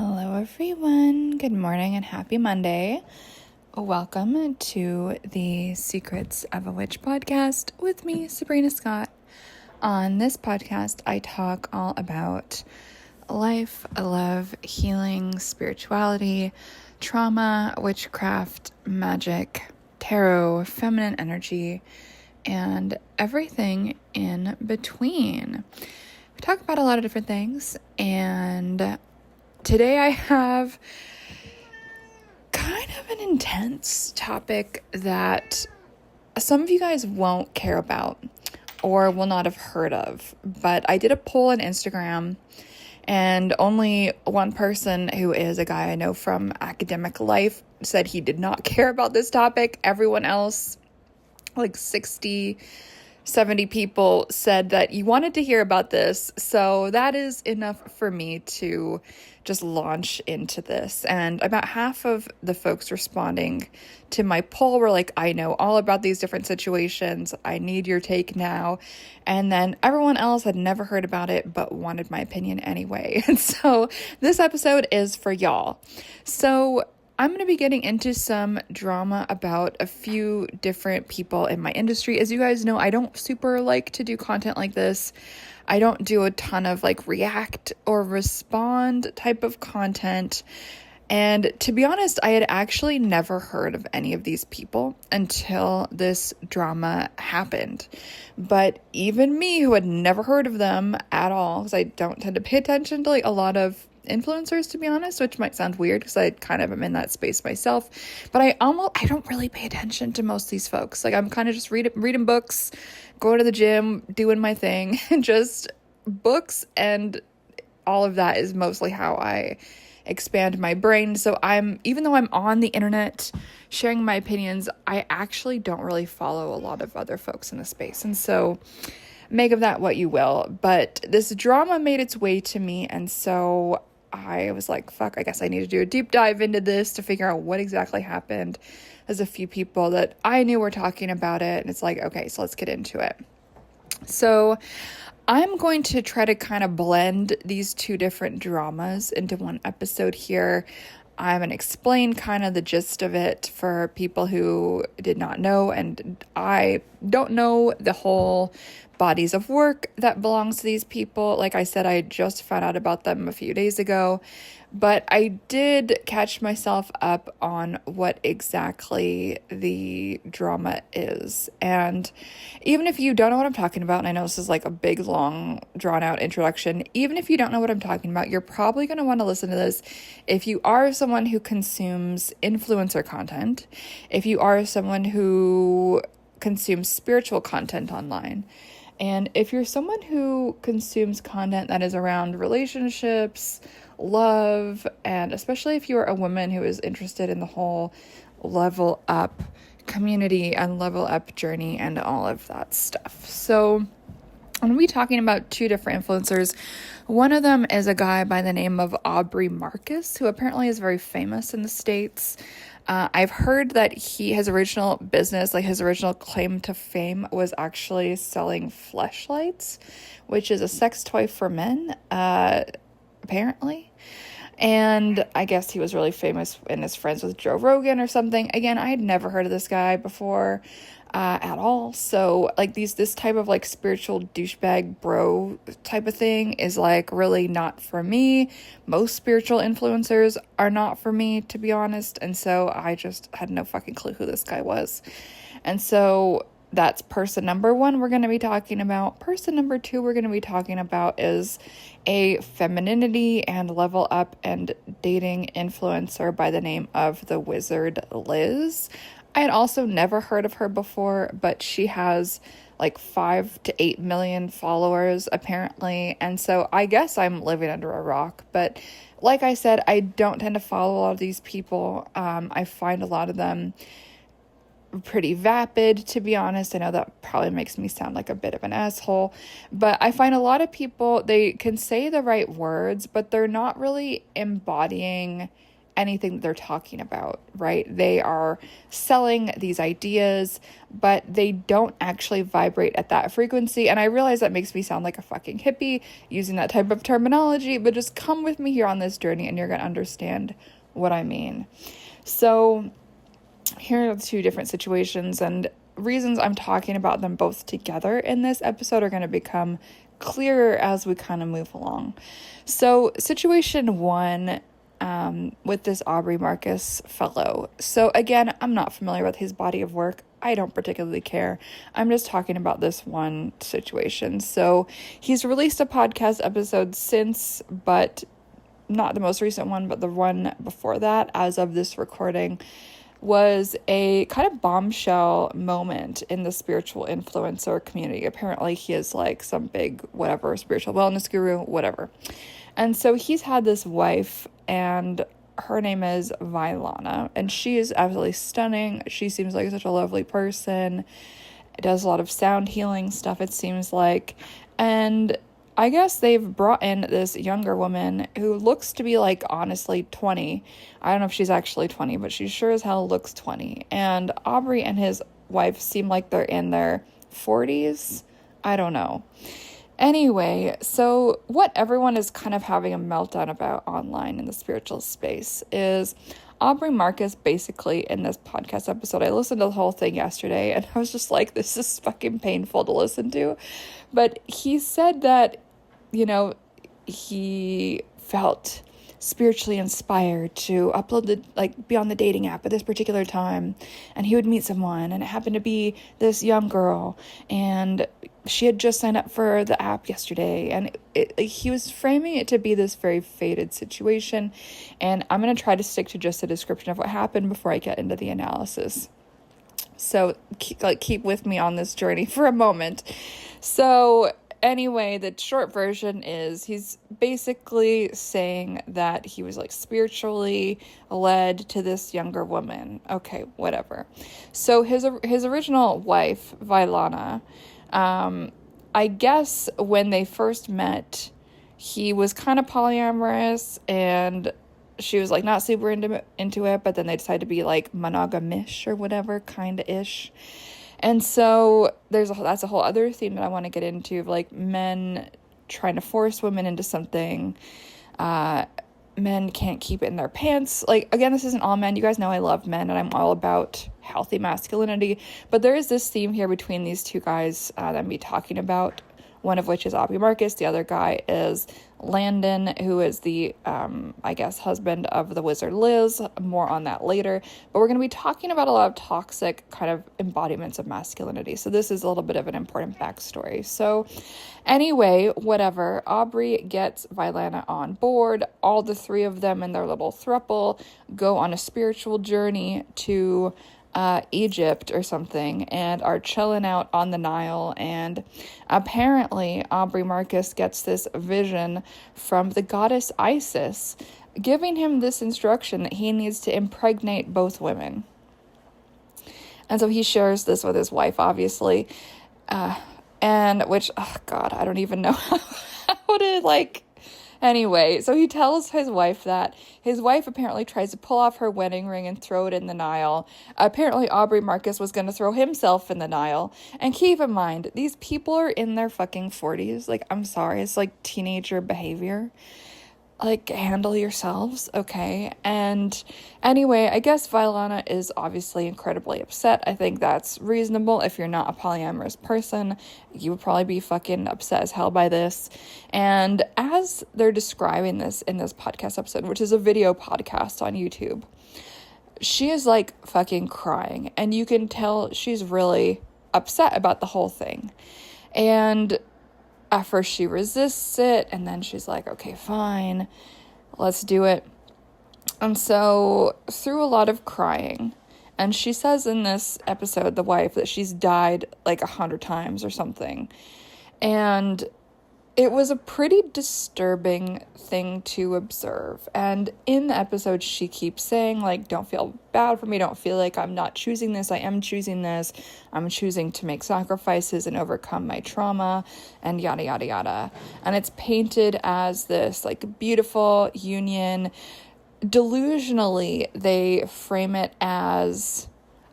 Hello, everyone. Good morning and happy Monday. Welcome to the Secrets of a Witch podcast with me, Sabrina Scott. On this podcast, I talk all about life, love, healing, spirituality, trauma, witchcraft, magic, tarot, feminine energy, and everything in between. We talk about a lot of different things, and today I have kind of an intense topic that some of you guys won't care about or will not have heard of. But I did a poll on Instagram, and only one person, who is a guy I know from academic life, said he did not care about this topic. Everyone else, like 70 people, said that you wanted to hear about this. So that is enough for me to just launch into this. And about half of the folks responding to my poll were like, I know all about these different situations. I need your take now. And then everyone else had never heard about it, but wanted my opinion anyway. And so this episode is for y'all. So I'm going to be getting into some drama about a few different people in my industry. As you guys know, I don't super like to do content like this. I don't do a ton of like react or respond type of content. And to be honest, I had actually never heard of any of these people until this drama happened. But even me, who had never heard of them at all, because I don't tend to pay attention to like a lot of influencers, to be honest, which might sound weird because I kind of am in that space myself, but I don't really pay attention to most of these folks. Like, I'm kind of just reading books, going to the gym, doing my thing, and just books, and all of that is mostly how I expand my brain. So even though I'm on the internet sharing my opinions, I actually don't really follow a lot of other folks in the space. And so make of that what you will. But this drama made its way to me, and so I was like, fuck, I guess I need to do a deep dive into this to figure out what exactly happened. There's a few people that I knew were talking about it, and it's like, okay, so let's get into it. So I'm going to try to kind of blend these two different dramas into one episode here. I'm going to explain kind of the gist of it for people who did not know, and I don't know the whole bodies of work that belongs to these people. Like I said, I just found out about them a few days ago, but I did catch myself up on what exactly the drama is. And even if you don't know what I'm talking about, and I know this is like a big, long, drawn-out introduction, even if you don't know what I'm talking about, you're probably going to want to listen to this if you are someone who consumes influencer content, if you are someone who consumes spiritual content online, and if you're someone who consumes content that is around relationships, love, and especially if you're a woman who is interested in the whole level up community and level up journey and all of that stuff. So I'm going to be talking about two different influencers. One of them is a guy by the name of Aubrey Marcus, who apparently is very famous in the States. I've heard that his original business, like his original claim to fame, was actually selling fleshlights, which is a sex toy for men, apparently. And I guess he was really famous and is friends with Joe Rogan or something. Again, I had never heard of this guy before at all. So like this type of like spiritual douchebag bro type of thing is like really not for me. Most spiritual influencers are not for me, to be honest. And so I just had no fucking clue who this guy was. And so that's person number one we're going to be talking about. Person number two we're going to be talking about is a femininity and level up and dating influencer by the name of the Wizard Liz. I had also never heard of her before, but she has like 5 to 8 million followers apparently. And so I guess I'm living under a rock. But like I said, I don't tend to follow a lot of these people. I find a lot of them pretty vapid, to be honest. I know that probably makes me sound like a bit of an asshole, but I find a lot of people, they can say the right words, but they're not really embodying anything that they're talking about, right? They are selling these ideas, but they don't actually vibrate at that frequency. And I realize that makes me sound like a fucking hippie using that type of terminology, but just come with me here on this journey and you're going to understand what I mean. So here are the two different situations, and reasons I'm talking about them both together in this episode are going to become clearer as we kind of move along. So situation one, with this Aubrey Marcus fellow. So again, I'm not familiar with his body of work. I don't particularly care. I'm just talking about this one situation. So he's released a podcast episode since, but not the most recent one, but the one before that, as of this recording, was a kind of bombshell moment in the spiritual influencer community. Apparently he is like some big whatever spiritual wellness guru, whatever. And so he's had this wife, and her name is Vylana, and she is absolutely stunning. She seems like such a lovely person. Does a lot of sound healing stuff, it seems like. And I guess they've brought in this younger woman who looks to be like honestly 20. I don't know if she's actually 20, but she sure as hell looks 20. And Aubrey and his wife seem like they're in their 40s. I don't know. Anyway, so what everyone is kind of having a meltdown about online in the spiritual space is Aubrey Marcus basically in this podcast episode. I listened to the whole thing yesterday and I was just like, this is fucking painful to listen to. But he said that, you know, he felt spiritually inspired to be on the dating app at this particular time, and he would meet someone, and it happened to be this young girl, and she had just signed up for the app yesterday, and he was framing it to be this very fated situation. And I'm going to try to stick to just a description of what happened before I get into the analysis. So keep with me on this journey for a moment. So anyway, the short version is he's basically saying that he was like spiritually led to this younger woman. Okay, whatever. So his original wife, Vylana, I guess when they first met, he was kind of polyamorous, and she was like not super into it, but then they decided to be like monogamish or whatever, kind of ish. And so that's a whole other theme that I want to get into, of like men trying to force women into something. Men can't keep it in their pants. Like, again, this isn't all men. You guys know I love men and I'm all about healthy masculinity. But there is this theme here between these two guys that I'm be talking about. One of which is Aubrey Marcus. The other guy is Landon, who is the, I guess, husband of the wizard Liz. More on that later. But we're going to be talking about a lot of toxic kind of embodiments of masculinity. So this is a little bit of an important backstory. So anyway, whatever. Aubrey gets Vylana on board. All the three of them and their little throuple go on a spiritual journey to Egypt or something, and are chilling out on the Nile. And apparently Aubrey Marcus gets this vision from the goddess Isis, giving him this instruction that he needs to impregnate both women. And so he shares this with his wife, obviously, and which, oh God, I don't even know how to Anyway, so he tells his wife that. His wife apparently tries to pull off her wedding ring and throw it in the Nile. Apparently, Aubrey Marcus was going to throw himself in the Nile. And keep in mind, these people are in their fucking 40s. Like, I'm sorry, it's like teenager behavior. Like, handle yourselves, okay? And anyway, I guess Vylana is obviously incredibly upset. I think that's reasonable. If you're not a polyamorous person, you would probably be fucking upset as hell by this. And as they're describing this in this podcast episode, which is a video podcast on YouTube, she is like fucking crying. And you can tell she's really upset about the whole thing. And at first she resists it, and then she's like, okay, fine, let's do it. And so through a lot of crying, and she says in this episode, the wife, that she's died like 100 times or something. And it was a pretty disturbing thing to observe. And in the episode, she keeps saying, like, don't feel bad for me. Don't feel like I'm not choosing this. I am choosing this. I'm choosing to make sacrifices and overcome my trauma, and yada, yada, yada. And it's painted as this, like, beautiful union. delusionally, they frame it as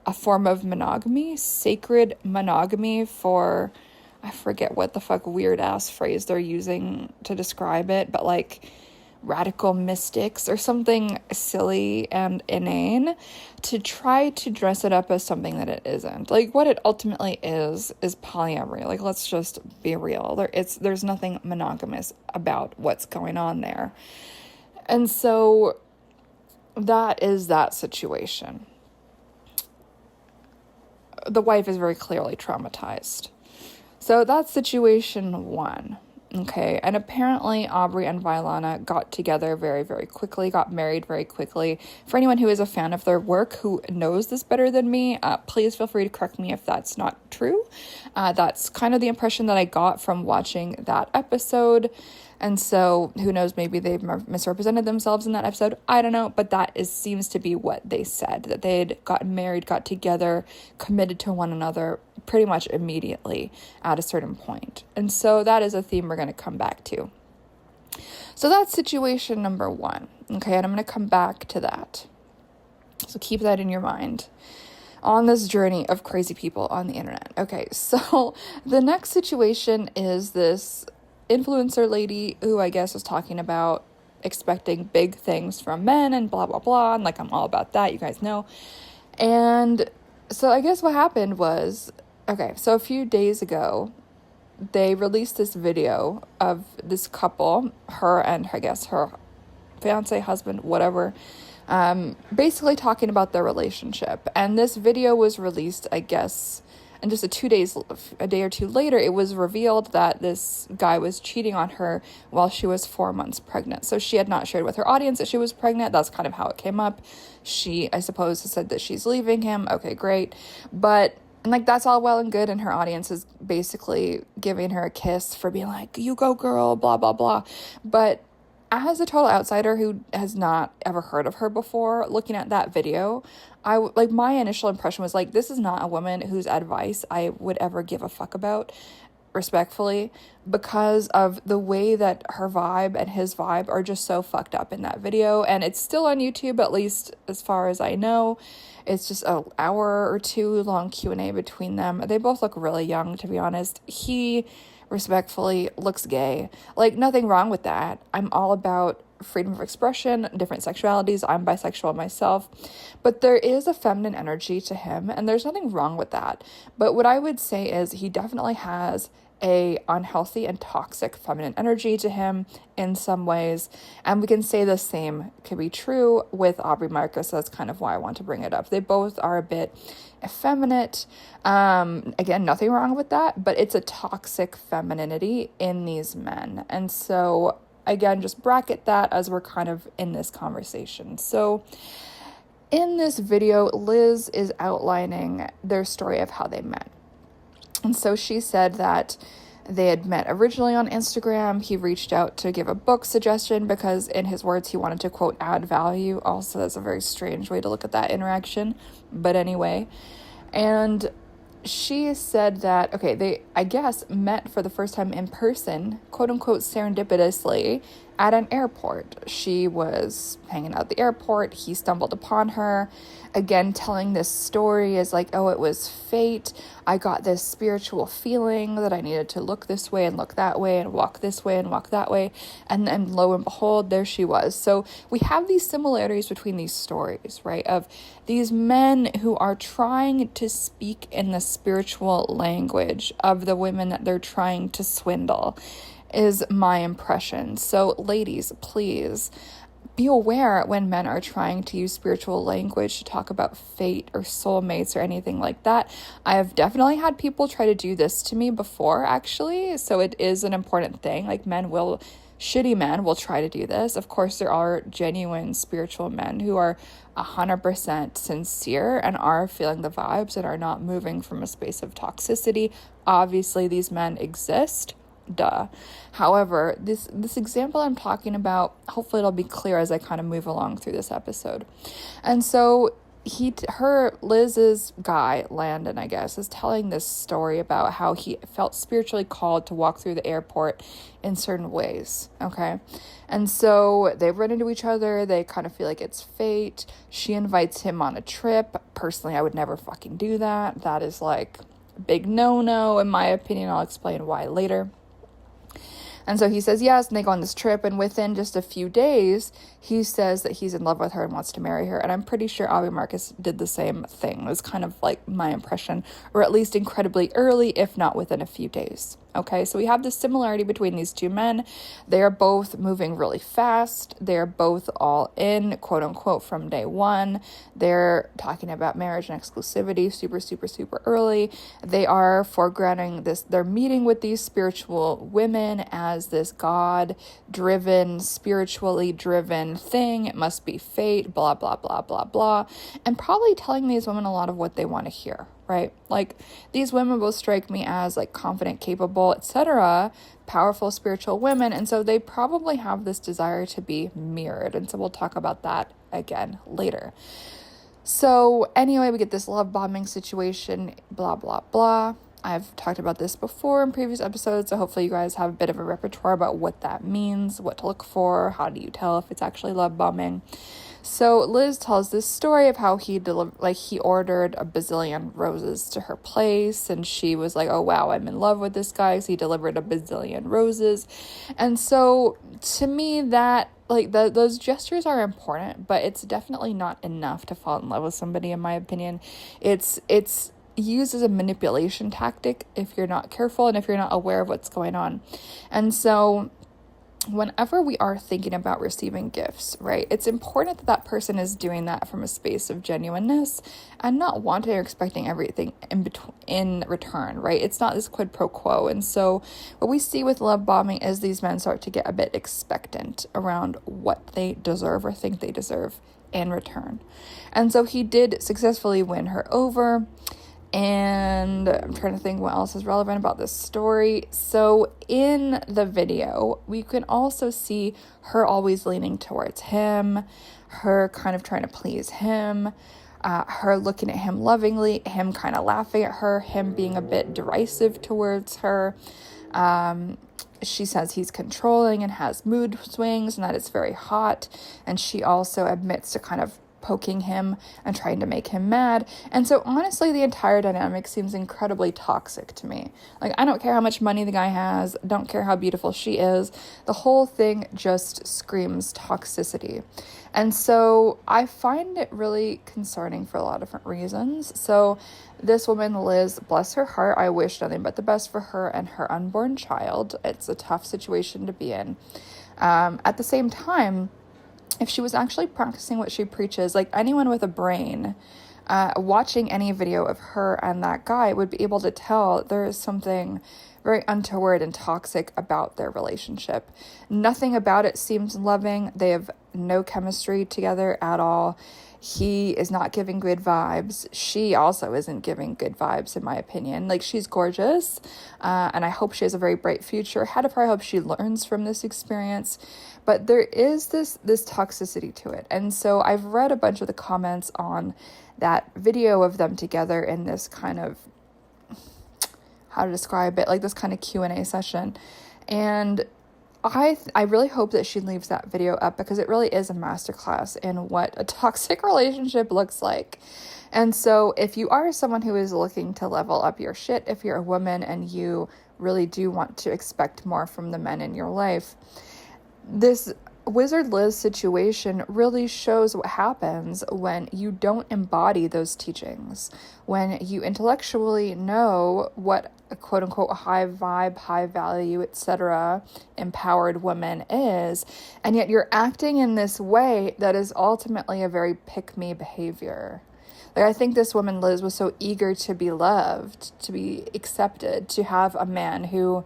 a form of monogamy, sacred monogamy for, I forget what the fuck weird ass phrase they're using to describe it, but like radical mystics or something silly and inane, to try to dress it up as something that it isn't. Like, what it ultimately is polyamory. Like, let's just be real. There's nothing monogamous about what's going on there. And so that is that situation. The wife is very clearly traumatized. So that's situation one. Okay, and apparently Aubrey and Violana got together very, very quickly, got married very quickly. For anyone who is a fan of their work, who knows this better than me, please feel free to correct me if that's not true. That's kind of the impression that I got from watching that episode. And so, who knows, maybe they've misrepresented themselves in that episode. I don't know, but that seems to be what they said, that they had gotten married, got together, committed to one another pretty much immediately at a certain point. And so that is a theme we're going to come back to. So that's situation number one. Okay, and I'm going to come back to that. So keep that in your mind on this journey of crazy people on the internet. Okay, so the next situation is this influencer lady who I guess was talking about expecting big things from men and blah, blah, blah. And like, I'm all about that. You guys know. And so I guess what happened was, okay, so a few days ago, they released this video of this couple, her and I guess her fiance, husband, whatever, basically talking about their relationship. And this video was released, I guess, and just a day or two later, it was revealed that this guy was cheating on her while she was 4 months pregnant. So she had not shared with her audience that she was pregnant. That's kind of how it came up. She, I suppose, said that she's leaving him. Okay, great. But, and like, that's all well and good. And her audience is basically giving her a kiss for being like, you go girl, blah, blah, blah. But as a total outsider who has not ever heard of her before, looking at that video, my initial impression was like, this is not a woman whose advice I would ever give a fuck about, respectfully, because of the way that her vibe and his vibe are just so fucked up in that video. And it's still on YouTube, at least as far as I know. It's just an hour or two long Q&A between them. They both look really young, to be honest. He respectfully looks gay. Like, nothing wrong with that. I'm all about freedom of expression, different sexualities. I'm bisexual myself, but there is a feminine energy to him, and there's nothing wrong with that. But what I would say is he definitely has a unhealthy and toxic feminine energy to him in some ways, and we can say the same could be true with Aubrey Marcus. That's kind of why I want to bring it up. They both are a bit effeminate. Again, nothing wrong with that, but it's a toxic femininity in these men. And so again, just bracket that as we're kind of in this conversation. So in this video, Liz is outlining their story of how they met. And so she said that they had met originally on Instagram. He reached out to give a book suggestion because, in his words, he wanted to, quote, add value. Also, that's a very strange way to look at that interaction. But anyway, and she said that, okay, they, I guess, met for the first time in person, quote unquote, serendipitously at an airport. She was hanging out at the airport. He stumbled upon her, again, telling this story as like, oh, it was fate. I got this spiritual feeling that I needed to look this way and look that way and walk this way and walk that way. And then lo and behold, there she was. So we have these similarities between these stories, right? Of these men who are trying to speak in the spiritual language of the women that they're trying to swindle, is my impression. So ladies, please be aware when men are trying to use spiritual language to talk about fate or soulmates or anything like that. I have definitely had people try to do this to me before, actually. So it is an important thing. Like, shitty men will try to do this. Of course, there are genuine spiritual men who are 100% sincere and are feeling the vibes and are not moving from a space of toxicity. Obviously, these men exist. Duh. However, this example I'm talking about, hopefully it'll be clear as I kind of move along through this episode. And so Liz's guy, Landon, I guess, is telling this story about how he felt spiritually called to walk through the airport in certain ways, okay? And so they run into each other, they kind of feel like it's fate. She invites him on a trip. Personally, I would never fucking do that. That is like a big no-no, in my opinion. I'll explain why later. And so he says yes, and they go on this trip, and within just a few days, he says that he's in love with her and wants to marry her. And I'm pretty sure Aubrey Marcus did the same thing. It was kind of like my impression, or at least incredibly early, if not within a few days. Okay, so we have this similarity between these two men. They are both moving really fast. They're both all in, quote unquote, from day one. They're talking about marriage and exclusivity super, super, super early. They are foregrounding this. They're meeting with these spiritual women as this God-driven, spiritually driven thing. It must be fate, blah, blah, blah, blah, blah. And probably telling these women a lot of what they want to hear. Right? Like, these women both strike me as like confident, capable, etc., powerful spiritual women. And so they probably have this desire to be mirrored. And so we'll talk about that again later. So anyway, we get this love bombing situation, blah, blah, blah. I've talked about this before in previous episodes, so hopefully you guys have a bit of a repertoire about what that means, what to look for, how do you tell if it's actually love bombing. So Liz tells this story of how he ordered a bazillion roses to her place, and she was like, oh wow, I'm in love with this guy, so he delivered a bazillion roses. And so to me, that those gestures are important, but it's definitely not enough to fall in love with somebody, in my opinion. It's used as a manipulation tactic if you're not careful and if you're not aware of what's going on. And so whenever we are thinking about receiving gifts, right, it's important that that person is doing that from a space of genuineness and not wanting or expecting everything in return, right? It's not this quid pro quo. And so what we see with love bombing is these men start to get a bit expectant around what they deserve or think they deserve in return. And so he did successfully win her over. And I'm trying to think what else is relevant about this story. So in the video, we can also see her always leaning towards him, her kind of trying to please him, her looking at him lovingly, him kind of laughing at her, him being a bit derisive towards her. She says he's controlling and has mood swings and that it's very hot. And she also admits to kind of poking him and trying to make him mad. And so honestly, the entire dynamic seems incredibly toxic to me. Like, I don't care how much money the guy has, don't care how beautiful she is. The whole thing just screams toxicity. And so I find it really concerning for a lot of different reasons. So this woman, Liz, bless her heart, I wish nothing but the best for her and her unborn child. It's a tough situation to be in. At the same time, if she was actually practicing what she preaches, like anyone with a brain, watching any video of her and that guy would be able to tell there is something very untoward and toxic about their relationship. Nothing about it seems loving. They have no chemistry together at all. He is not giving good vibes. She also isn't giving good vibes, in my opinion. Like, she's gorgeous, and I hope she has a very bright future ahead of her. I hope she learns from this experience. But there is this toxicity to it. And so I've read a bunch of the comments on that video of them together in this kind of, how to describe it, like this kind of Q&A session. And I really hope that she leaves that video up, because it really is a masterclass in what a toxic relationship looks like. And so if you are someone who is looking to level up your shit, if you're a woman and you really do want to expect more from the men in your life, this Wizard Liz situation really shows what happens when you don't embody those teachings, when you intellectually know what a quote-unquote high vibe, high value, etc. empowered woman is, and yet you're acting in this way that is ultimately a very pick-me behavior. Like, I think this woman, Liz, was so eager to be loved, to be accepted, to have a man who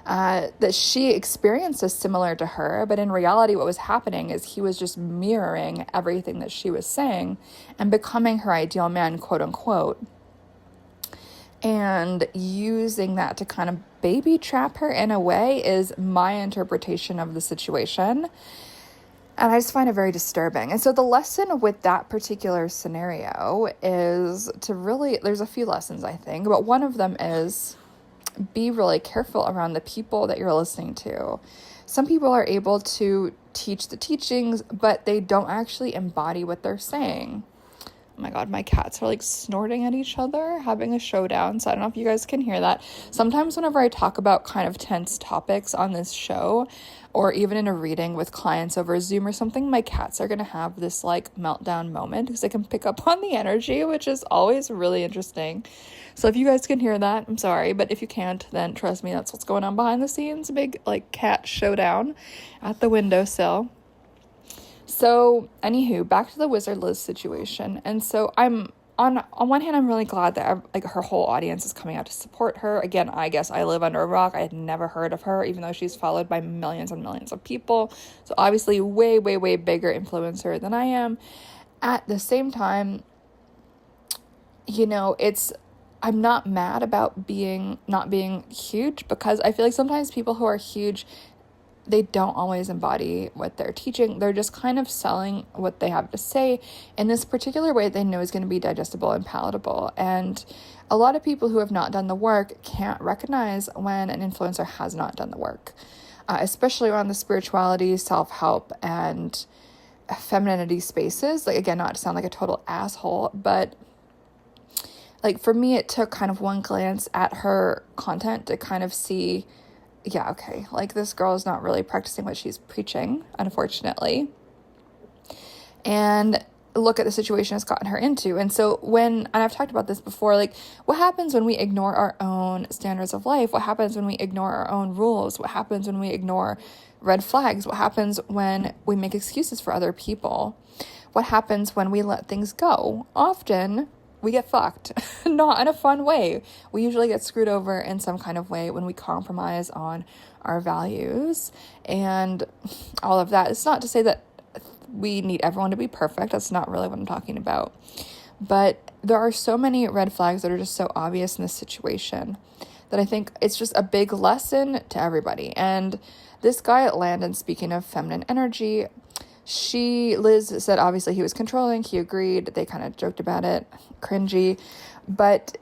that she experienced as similar to her, but in reality what was happening is he was just mirroring everything that she was saying and becoming her ideal man, quote unquote, and using that to kind of baby trap her in a way is my interpretation of the situation. And I just find it very disturbing. And so the lesson with that particular scenario is to really, there's a few lessons, I think, but one of them is be really careful around the people that you're listening to. Some people are able to teach the teachings, but they don't actually embody what they're saying. Oh my God, my cats are like snorting at each other, having a showdown. So I don't know if you guys can hear that. Sometimes whenever I talk about kind of tense topics on this show, or even in a reading with clients over Zoom or something, my cats are going to have this like meltdown moment because they can pick up on the energy, which is always really interesting. So if you guys can hear that, I'm sorry. But if you can't, then trust me, that's what's going on behind the scenes. A big like cat showdown at the windowsill. So, anywho, back to the Wizard Liz situation. And so I'm on one hand, I'm really glad that like her whole audience is coming out to support her. Again, I guess I live under a rock. I had never heard of her, even though she's followed by millions and millions of people. So obviously way, way, way bigger influencer than I am. At the same time, you know, I'm not mad about not being huge, because I feel like sometimes people who are huge, they don't always embody what they're teaching. They're just kind of selling what they have to say in this particular way they know is going to be digestible and palatable. And a lot of people who have not done the work can't recognize when an influencer has not done the work, especially around the spirituality, self-help, and femininity spaces. Like, again, not to sound like a total asshole, but like for me, it took kind of one glance at her content to kind of see, yeah, okay, like this girl is not really practicing what she's preaching, unfortunately. And look at the situation it's gotten her into. And so and I've talked about this before, like what happens when we ignore our own standards of life? What happens when we ignore our own rules? What happens when we ignore red flags? What happens when we make excuses for other people? What happens when we let things go? Often we get fucked, not in a fun way. We usually get screwed over in some kind of way when we compromise on our values and all of that. It's not to say that we need everyone to be perfect. That's not really what I'm talking about. But there are so many red flags that are just so obvious in this situation that I think it's just a big lesson to everybody. And this guy at Landon, speaking of feminine energy, Liz said obviously he was controlling, he agreed, they kind of joked about it, cringy, but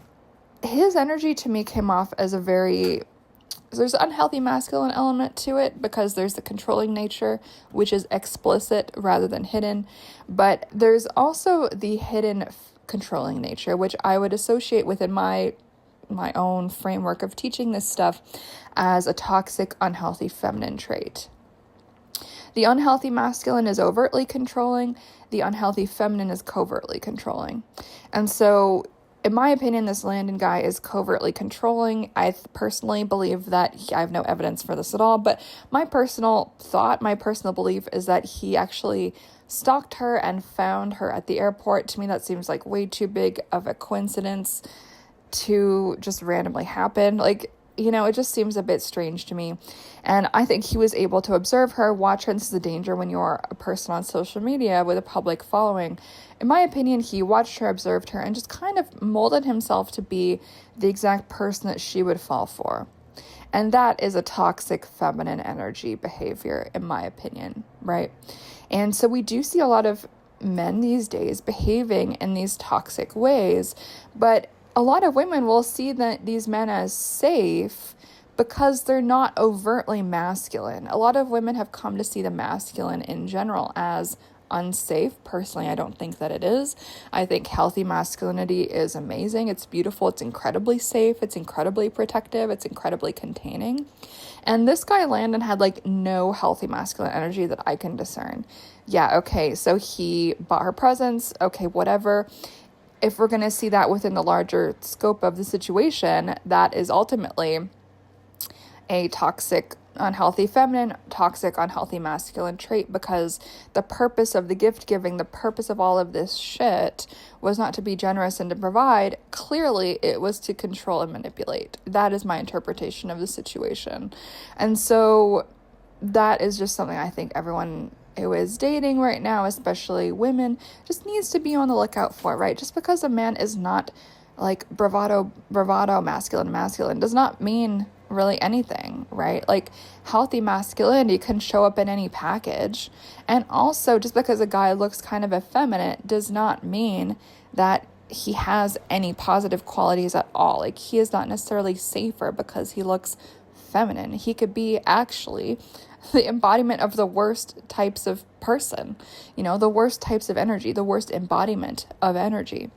his energy to me came off as there's an unhealthy masculine element to it, because there's the controlling nature, which is explicit rather than hidden, but there's also the hidden controlling nature, which I would associate within my own framework of teaching this stuff as a toxic, unhealthy feminine trait. The unhealthy masculine is overtly controlling. The unhealthy feminine is covertly controlling. And so, in my opinion, this Landon guy is covertly controlling. I personally believe that I have no evidence for this at all, but my personal belief is that he actually stalked her and found her at the airport. To me, that seems like way too big of a coincidence to just randomly happen. Like, you know, it just seems a bit strange to me. And I think he was able to observe her, watch her. This is the danger when you're a person on social media with a public following. In my opinion, he watched her, observed her, and just kind of molded himself to be the exact person that she would fall for. And that is a toxic feminine energy behavior, in my opinion, right? And so we do see a lot of men these days behaving in these toxic ways, but a lot of women will see these men as safe because they're not overtly masculine. A lot of women have come to see the masculine in general as unsafe. Personally, I don't think that it is. I think healthy masculinity is amazing. It's beautiful. It's incredibly safe. It's incredibly protective. It's incredibly containing. And this guy, Landon, had like no healthy masculine energy that I can discern. Yeah, okay, so he bought her presents. Okay, whatever. If we're going to see that within the larger scope of the situation, that is ultimately a toxic, unhealthy feminine, toxic, unhealthy masculine trait, because the purpose of the gift giving, the purpose of all of this shit was not to be generous and to provide. Clearly, it was to control and manipulate. That is my interpretation of the situation. And so that is just something I think everyone who is dating right now, especially women, just needs to be on the lookout for, right? Just because a man is not like bravado masculine does not mean really anything, right? Like, healthy masculinity can show up in any package. And also, just because a guy looks kind of effeminate does not mean that he has any positive qualities at all. Like, he is not necessarily safer because he looks feminine. He could be actually the embodiment of the worst types of person, the worst types of energy, the worst embodiment of energy.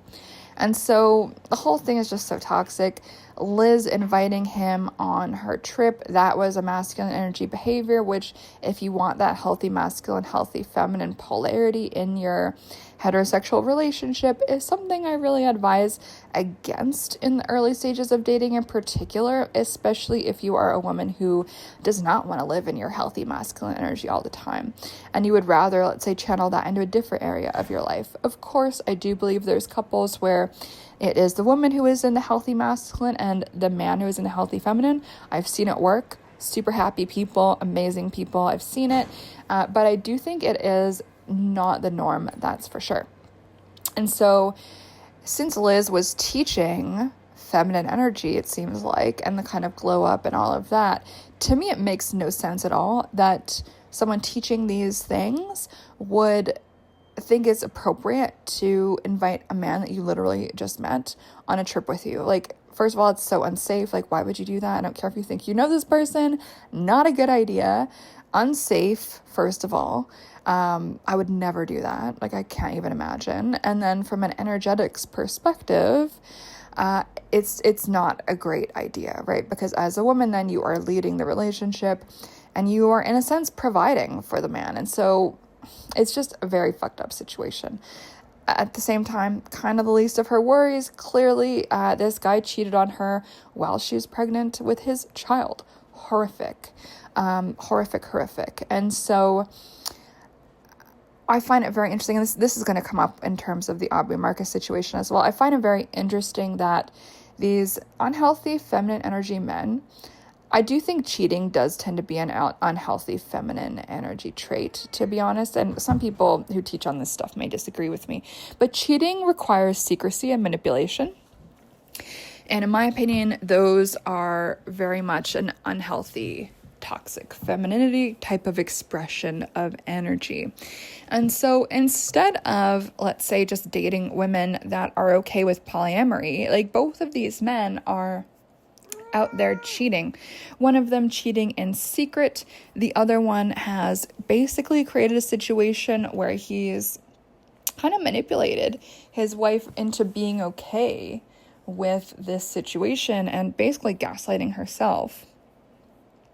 And so the whole thing is just so toxic. Liz inviting him on her trip, that was a masculine energy behavior, which if you want that healthy masculine, healthy feminine polarity in your heterosexual relationship, is something I really advise against in the early stages of dating in particular, especially if you are a woman who does not want to live in your healthy masculine energy all the time, and you would rather, let's say, channel that into a different area of your life. Of course, I do believe there's couples where it is the woman who is in the healthy masculine and the man who is in the healthy feminine. I've seen it work. Super happy people, amazing people. I've seen it. But I do think it is not the norm, that's for sure. And so since Liz was teaching feminine energy, it seems like, and the kind of glow up and all of that, to me, it makes no sense at all that someone teaching these things would think it's appropriate to invite a man that you literally just met on a trip with you. Like, first of all, it's so unsafe. Like, why would you do that? I don't care if you think you know this person. Not a good idea. Unsafe, first of all. I would never do that. Like, I can't even imagine. And then from an energetics perspective, it's not a great idea, right? Because as a woman, then you are leading the relationship and you are, in a sense, providing for the man. And so it's just a very fucked up situation. At the same time, kind of the least of her worries. Clearly, this guy cheated on her while she was pregnant with his child. Horrific. Horrific. And so I find it very interesting, and this is going to come up in terms of the Aubrey Marcus situation as well. I find it very interesting that these unhealthy feminine energy men, I do think cheating does tend to be an unhealthy feminine energy trait, to be honest. And some people who teach on this stuff may disagree with me. But cheating requires secrecy and manipulation. And in my opinion, those are very much an unhealthy, toxic femininity type of expression of energy. And so instead of, let's say, just dating women that are okay with polyamory, like, both of these men are out there cheating. One of them cheating in secret. The other one has basically created a situation where he's kind of manipulated his wife into being okay with this situation and basically gaslighting herself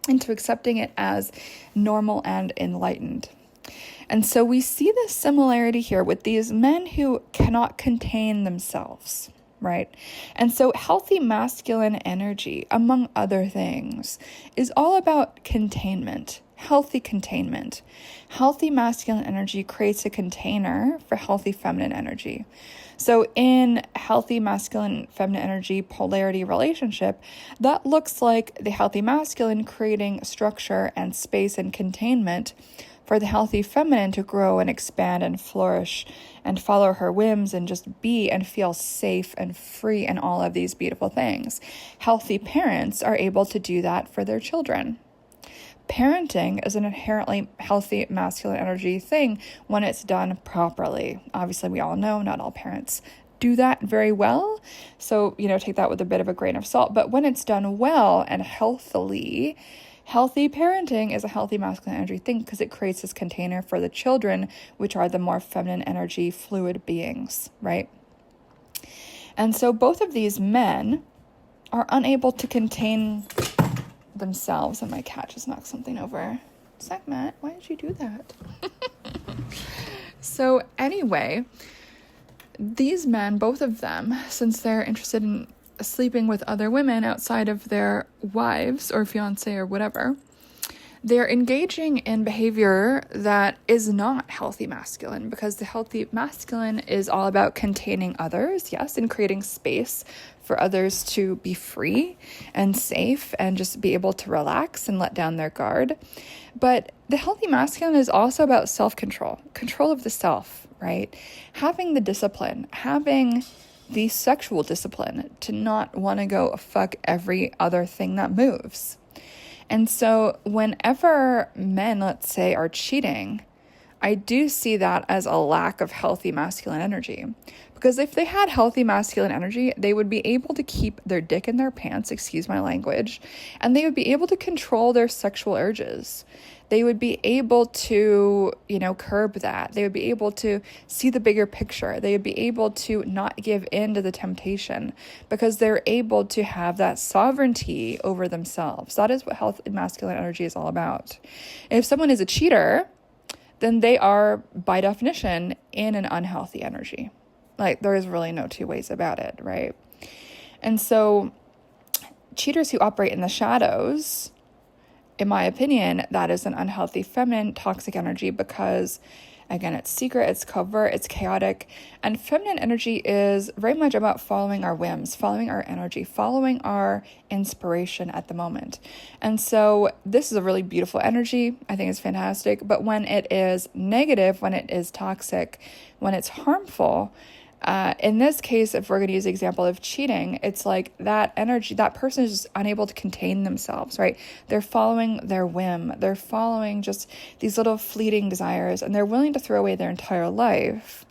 into accepting it as normal and enlightened. And so we see this similarity here with these men who cannot contain themselves, right? And so healthy masculine energy, among other things, is all about containment, healthy containment. Healthy masculine energy creates a container for healthy feminine energy. So in healthy masculine feminine energy polarity relationship, that looks like the healthy masculine creating structure and space and containment for the healthy feminine to grow and expand and flourish and follow her whims and just be and feel safe and free and all of these beautiful things. Healthy parents are able to do that for their children. Parenting is an inherently healthy masculine energy thing when it's done properly. Obviously, we all know not all parents do that very well. So, take that with a bit of a grain of salt. But when it's done well and healthily, healthy parenting is a healthy masculine energy thing because it creates this container for the children, which are the more feminine energy fluid beings, right? And so both of these men are unable to contain themselves, and my cat just knocked something over. It's like, Matt, why did you do that? So anyway, these men, both of them, since they're interested in sleeping with other women outside of their wives or fiance or whatever, they're engaging in behavior that is not healthy masculine, because the healthy masculine is all about containing others, yes, and creating space for others to be free and safe and just be able to relax and let down their guard. But the healthy masculine is also about self-control, control of the self, right? Having the discipline, having the sexual discipline to not want to go fuck every other thing that moves. And so whenever men, let's say, are cheating, I do see that as a lack of healthy masculine energy. Because if they had healthy masculine energy, they would be able to keep their dick in their pants, excuse my language, and they would be able to control their sexual urges. They would be able to, curb that. They would be able to see the bigger picture. They would be able to not give in to the temptation because they're able to have that sovereignty over themselves. That is what healthy masculine energy is all about. If someone is a cheater, then they are, by definition, in an unhealthy energy. Like, there is really no two ways about it, right? And so, cheaters who operate in the shadows, in my opinion, that is an unhealthy feminine toxic energy because, again, it's secret, it's covert, it's chaotic. And feminine energy is very much about following our whims, following our energy, following our inspiration at the moment. And so this is a really beautiful energy. I think it's fantastic. But when it is negative, when it is toxic, when it's harmful, in this case, if we're going to use the example of cheating, it's like that energy, that person is just unable to contain themselves, right? They're following their whim. They're following just these little fleeting desires, and they're willing to throw away their entire life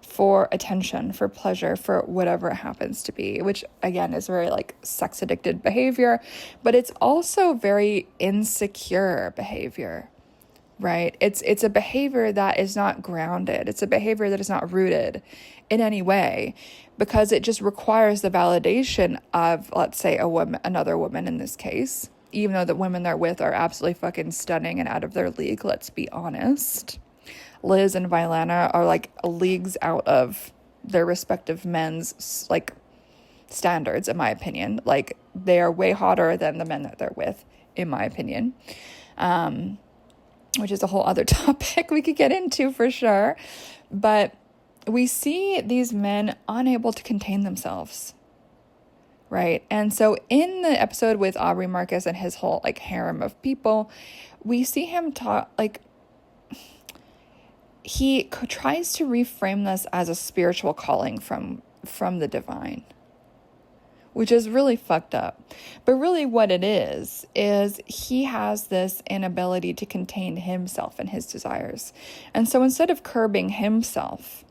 for attention, for pleasure, for whatever it happens to be, which again is very like sex addicted behavior, but it's also very insecure behavior. Right? It's a behavior that is not grounded. It's a behavior that is not rooted in any way because it just requires the validation of, let's say, another woman in this case, even though the women they're with are absolutely fucking stunning and out of their league. Let's be honest. Liz and Violana are like leagues out of their respective men's like standards, in my opinion. Like, they are way hotter than the men that they're with, in my opinion. Which is a whole other topic we could get into for sure. But we see these men unable to contain themselves, right? And so in the episode with Aubrey Marcus and his whole like harem of people, we see him talk like he tries to reframe this as a spiritual calling from the divine, which is really fucked up. But really what it is he has this inability to contain himself and his desires. And so instead of curbing himself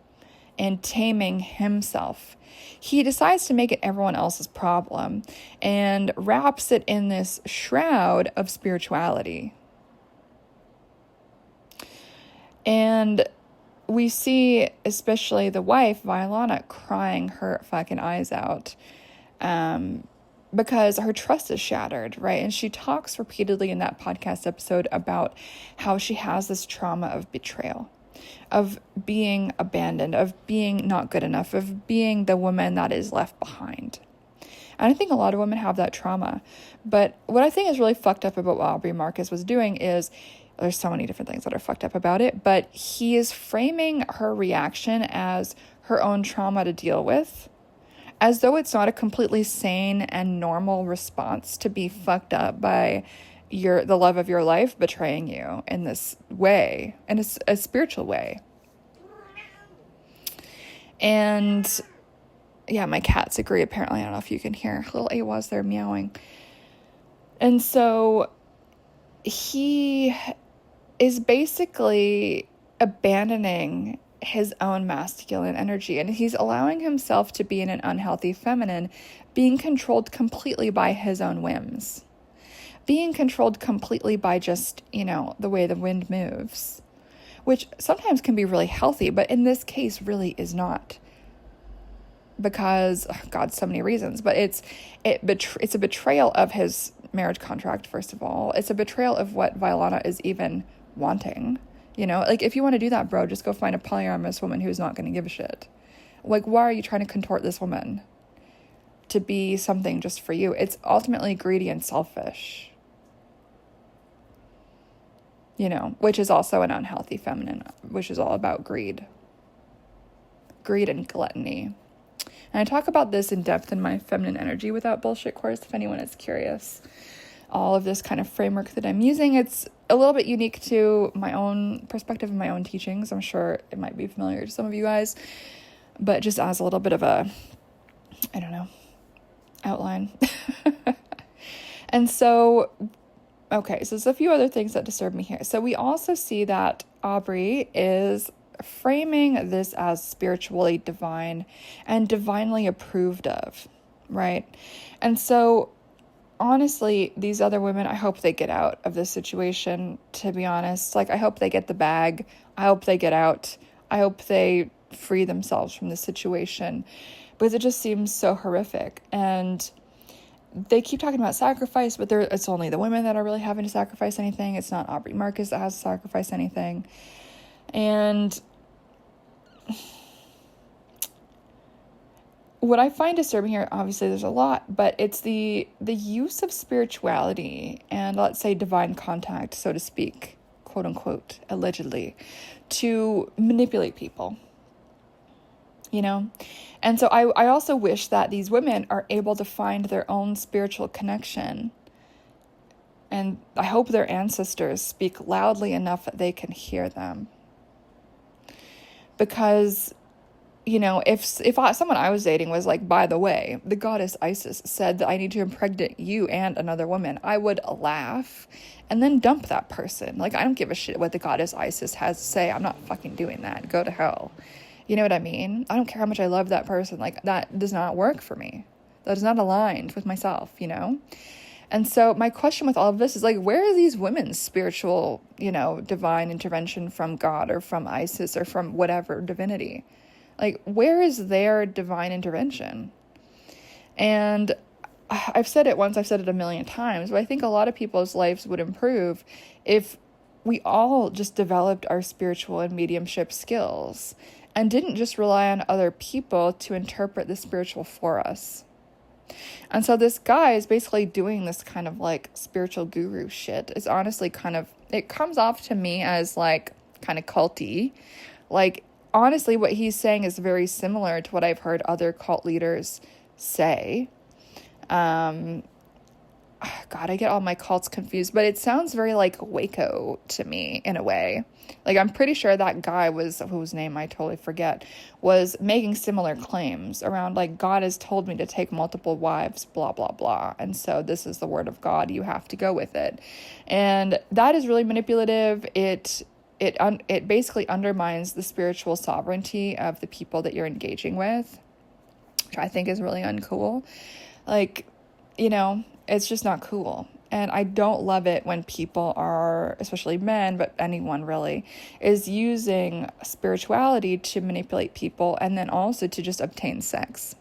and taming himself, he decides to make it everyone else's problem and wraps it in this shroud of spirituality. And we see especially the wife, Violana, crying her fucking eyes out. Because her trust is shattered, right? And she talks repeatedly in that podcast episode about how she has this trauma of betrayal, of being abandoned, of being not good enough, of being the woman that is left behind. And I think a lot of women have that trauma. But what I think is really fucked up about what Aubrey Marcus was doing is, there's so many different things that are fucked up about it, but he is framing her reaction as her own trauma to deal with, as though it's not a completely sane and normal response to be fucked up by the love of your life betraying you in this way, in a spiritual way. And yeah, my cats agree, apparently. I don't know if you can hear little Awas there meowing. And so he is basically abandoning his own masculine energy, and he's allowing himself to be in an unhealthy feminine, being controlled completely by his own whims, being controlled completely by just, the way the wind moves, which sometimes can be really healthy, but in this case really is not, because God, so many reasons, but it's a betrayal of his marriage contract. First of all, it's a betrayal of what Violana is even wanting. Like, if you want to do that, bro, just go find a polyamorous woman who's not going to give a shit. Like, why are you trying to contort this woman to be something just for you? It's ultimately greedy and selfish, which is also an unhealthy feminine, which is all about greed and gluttony. And I talk about this in depth in my Feminine Energy Without Bullshit course, if anyone is curious. All of this kind of framework that I'm using, it's a little bit unique to my own perspective and my own teachings. I'm sure it might be familiar to some of you guys, but just as a little bit of a I don't know, outline. And so, okay, so there's a few other things that disturb me here. So we also see that Aubrey is framing this as spiritually divine and divinely approved of, right? And so, honestly, these other women, I hope they get out of this situation, to be honest. Like, I hope they get the bag. I hope they get out. I hope they free themselves from this situation, because it just seems so horrific. And they keep talking about sacrifice, but it's only the women that are really having to sacrifice anything. It's not Aubrey Marcus that has to sacrifice anything. And what I find disturbing here, obviously there's a lot, but it's the use of spirituality and, let's say, divine contact, so to speak, quote unquote, allegedly, to manipulate people. You know? And so I also wish that these women are able to find their own spiritual connection. And I hope their ancestors speak loudly enough that they can hear them. Because, you know, if someone I was dating was like, by the way, the goddess Isis said that I need to impregnate you and another woman, I would laugh and then dump that person. Like, I don't give a shit what the goddess Isis has to say. I'm not fucking doing that. Go to hell. You know what I mean? I don't care how much I love that person. Like, that does not work for me. That is not aligned with myself, you know? And so my question with all of this is, like, where are these women's spiritual, you know, divine intervention from God or from Isis or from whatever divinity? Like, where is their divine intervention? And I've said it once, I've said it a million times, but I think a lot of people's lives would improve if we all just developed our spiritual and mediumship skills and didn't just rely on other people to interpret the spiritual for us. And so this guy is basically doing this kind of like spiritual guru shit. It's honestly kind of, it comes off to me as like kind of culty. Like, honestly, what he's saying is very similar to what I've heard other cult leaders say. God, I get all my cults confused, but it sounds very like Waco to me in a way. Like, I'm pretty sure that guy whose name I totally forget, was making similar claims around like, God has told me to take multiple wives, blah, blah, blah. And so this is the word of God. You have to go with it. And that is really manipulative. It basically undermines the spiritual sovereignty of the people that you're engaging with, which I think is really uncool. Like, you know, it's just not cool. And I don't love it when people are, especially men, but anyone really, is using spirituality to manipulate people and then also to just obtain sex.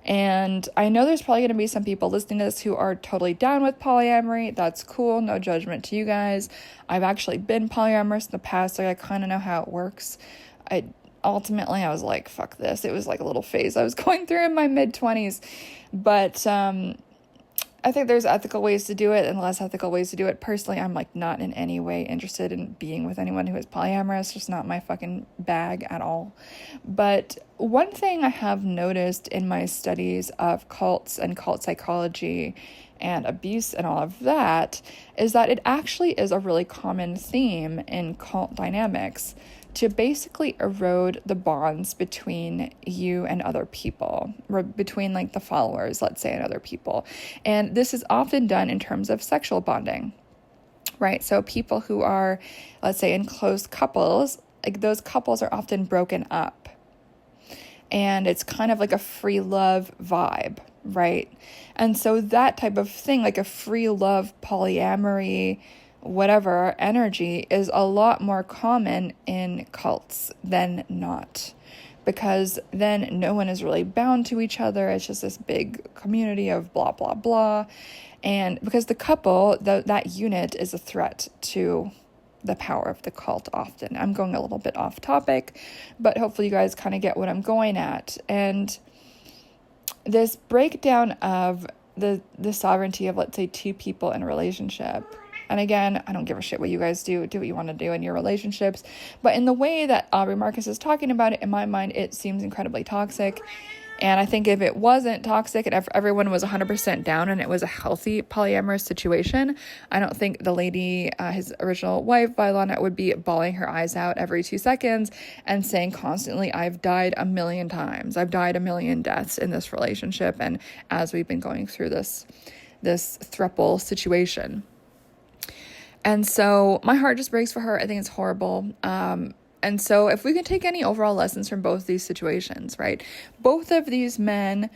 And I know there's probably going to be some people listening to this who are totally down with polyamory. That's cool. No judgment to you guys. I've actually been polyamorous in the past, so I kind of know how it works. Ultimately, I was like, fuck this. It was like a little phase I was going through in my mid-20s. But I think there's ethical ways to do it and less ethical ways to do it. Personally, I'm like not in any way interested in being with anyone who is polyamorous. Just not my fucking bag at all. But one thing I have noticed in my studies of cults and cult psychology and abuse and all of that is that it actually is a really common theme in cult dynamics to basically erode the bonds between you and other people, or between like the followers, let's say, and other people. And this is often done in terms of sexual bonding, right? So people who are, let's say, in close couples, like those couples are often broken up. And it's kind of like a free love vibe, right? And so that type of thing, like a free love, polyamory, whatever energy, is a lot more common in cults than not, because then no one is really bound to each other. It's just this big community of blah, blah, blah. And because the couple, that unit is a threat to the power of the cult often. I'm going a little bit off topic, but hopefully you guys kind of get what I'm going at. And this breakdown of the sovereignty of, let's say, two people in a relationship. And again, I don't give a shit what you guys do. Do what you want to do in your relationships. But in the way that Aubrey Marcus is talking about it, in my mind, it seems incredibly toxic. And I think if it wasn't toxic and if everyone was 100% down and it was a healthy polyamorous situation, I don't think the lady, his original wife, Vylana, would be bawling her eyes out every 2 seconds and saying constantly, I've died a million times. I've died a million deaths in this relationship. And as we've been going through this throuple situation. And so my heart just breaks for her. I think it's horrible. And so if we can take any overall lessons from both these situations, right? Both of these men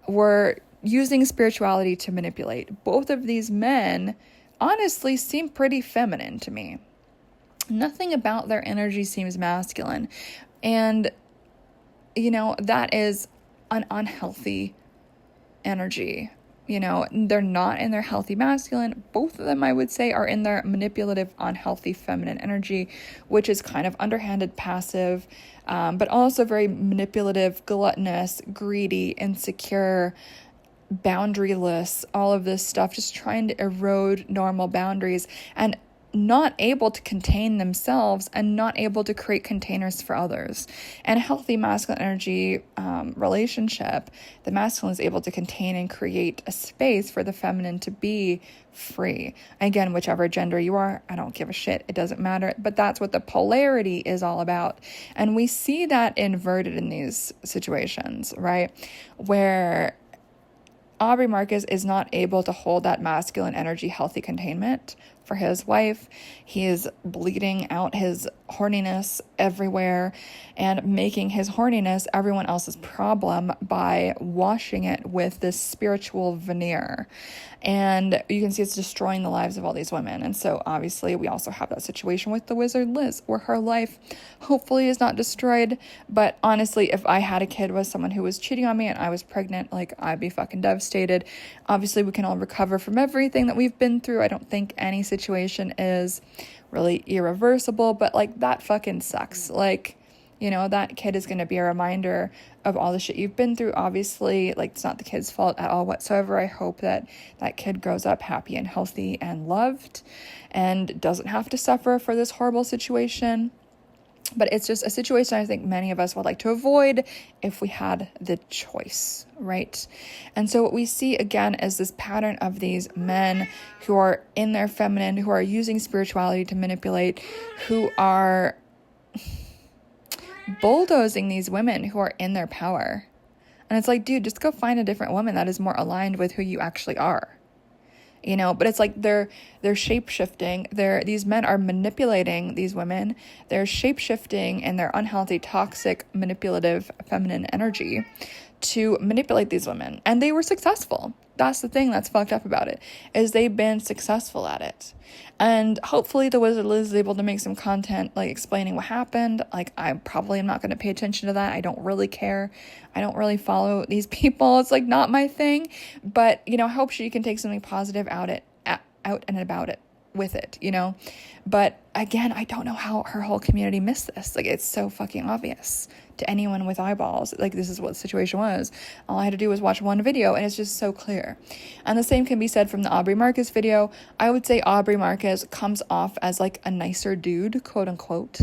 were using spirituality to manipulate. Both of these men honestly seem pretty feminine to me. Nothing about their energy seems masculine. And, that is an unhealthy energy. They're not in their healthy masculine. Both of them, I would say, are in their manipulative, unhealthy feminine energy, which is kind of underhanded, passive, but also very manipulative, gluttonous, greedy, insecure, boundaryless, all of this stuff, just trying to erode normal boundaries and not able to contain themselves and not able to create containers for others. And a healthy masculine energy relationship, the masculine is able to contain and create a space for the feminine to be free. Again, whichever gender you are, I don't give a shit. It doesn't matter. But that's what the polarity is all about. And we see that inverted in these situations, right? Where Aubrey Marcus is not able to hold that masculine energy healthy containment for his wife. He is bleeding out his horniness everywhere and making his horniness everyone else's problem by washing it with this spiritual veneer. And you can see it's destroying the lives of all these women. And so obviously we also have that situation with the wizard Liz, where her life hopefully is not destroyed. But honestly, if I had a kid with someone who was cheating on me and I was pregnant, I'd be fucking devastated. Obviously we can all recover from everything that we've been through. I don't think any situation is really irreversible, but that fucking sucks. That kid is going to be a reminder of all the shit you've been through. Obviously, it's not the kid's fault at all whatsoever. I hope that that kid grows up happy and healthy and loved and doesn't have to suffer for this horrible situation. But it's just a situation I think many of us would like to avoid if we had the choice, right? And so what we see again is this pattern of these men who are in their feminine, who are using spirituality to manipulate, who are bulldozing these women who are in their power. And it's dude, just go find a different woman that is more aligned with who you actually are. But it's they're shape-shifting. These men are manipulating these women. They're shape-shifting in their unhealthy, toxic, manipulative, feminine energy to manipulate these women. And they were successful. That's the thing that's fucked up about it, is they've been successful at it. And hopefully the Wizard Liz is able to make some content explaining what happened. I probably am not going to pay attention to that. I don't really care. I don't really follow these people. It's not my thing. But, I hope she can take something positive out and about it with it, But again, I don't know how her whole community missed this. It's so fucking obvious to anyone with eyeballs. This is what the situation was. All I had to do was watch one video and it's just so clear. And the same can be said from the Aubrey Marcus video. I would say Aubrey Marcus comes off as a nicer dude, quote unquote.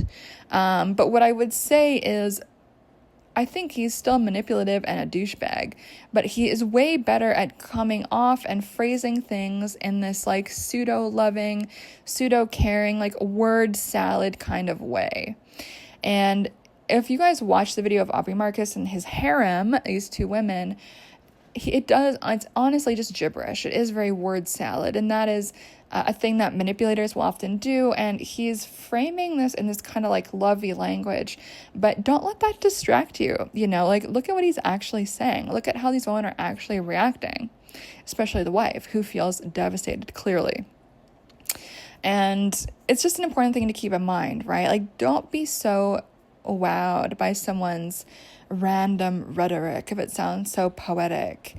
But what I would say is, I think he's still manipulative and a douchebag, but he is way better at coming off and phrasing things in this pseudo-loving, pseudo-caring, word salad kind of way. And if you guys watch the video of Aubrey Marcus and his harem, these two women, it's honestly just gibberish. It is very word salad, and that is a thing that manipulators will often do, and he's framing this in this kind of lovey language, but don't let that distract you. Look at what he's actually saying. Look at how these women are actually reacting, especially the wife, who feels devastated, clearly. And it's just an important thing to keep in mind, right? Don't be so wowed by someone's random rhetoric if it sounds so poetic.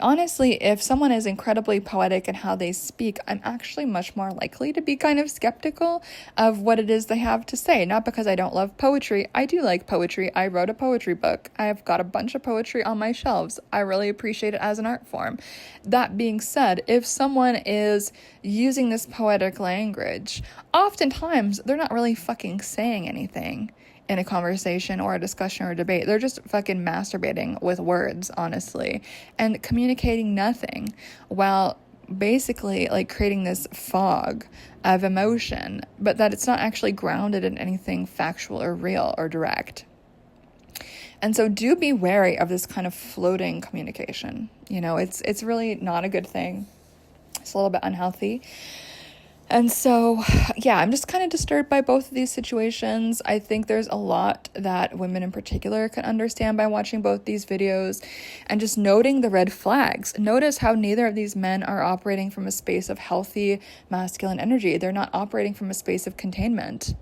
Honestly, if someone is incredibly poetic in how they speak, I'm actually much more likely to be kind of skeptical of what it is they have to say. Not because I don't love poetry. I do like poetry. I wrote a poetry book. I've got a bunch of poetry on my shelves. I really appreciate it as an art form. That being said, if someone is using this poetic language, oftentimes they're not really fucking saying anything. in a conversation or a discussion or a debate. They're just fucking masturbating with words, honestly, and communicating nothing, while basically like creating this fog of emotion, but that it's not actually grounded in anything factual or real or direct. And so do be wary of this kind of floating communication. You know, it's really not a good thing. It's a little bit unhealthy. And so, yeah, I'm just kind of disturbed by both of these situations. I think there's a lot that women in particular can understand by watching both these videos and just noting the red flags. Notice how neither of these men are operating from a space of healthy masculine energy. They're not operating from a space of containment.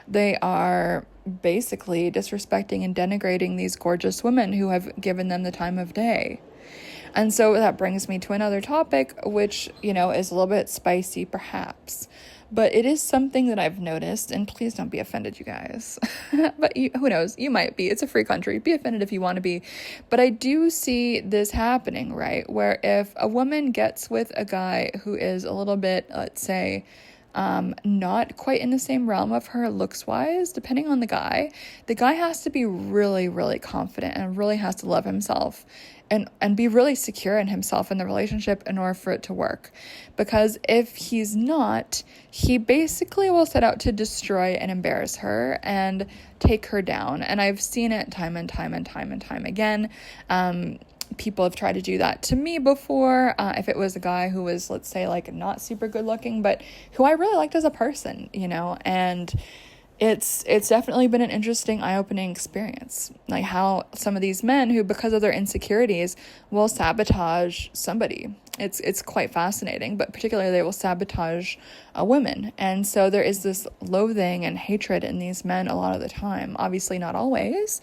They are basically disrespecting and denigrating these gorgeous women who have given them the time of day. And so that brings me to another topic, which, you know, is a little bit spicy perhaps, but it is something that I've noticed, and please don't be offended, you guys. But who knows? You might be. It's a free country. Be offended if you want to be. But I do see this happening, right? Where if a woman gets with a guy who is a little bit, let's say, not quite in the same realm of her looks wise, depending on the guy has to be really, really confident and really has to love himself and be really secure in himself in the relationship in order for it to work. Because if he's not, he basically will set out to destroy and embarrass her and take her down. And I've seen it time and time and time and time again. People have tried to do that to me before. If it was a guy who was, let's say, like not super good looking, but who I really liked as a person, you know, and it's definitely been an interesting eye-opening experience, like how some of these men who, because of their insecurities, will sabotage somebody. It's quite fascinating, but particularly they will sabotage women. And so there is this loathing and hatred in these men a lot of the time. Obviously not always,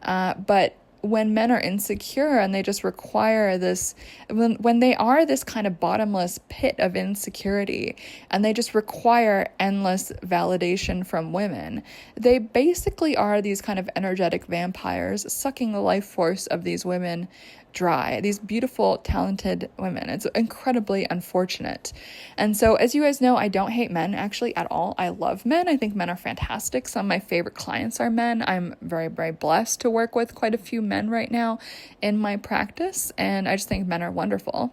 but when men are insecure and they just require this, when they are this kind of bottomless pit of insecurity and they just require endless validation from women, they basically are these kind of energetic vampires sucking the life force of these women dry, these beautiful, talented women. It's incredibly unfortunate. And so, as you guys know, I don't hate men actually at all. I love men. I think men are fantastic. Some of my favorite clients are men. I'm very, very blessed to work with quite a few men right now in my practice, and I just think men are wonderful.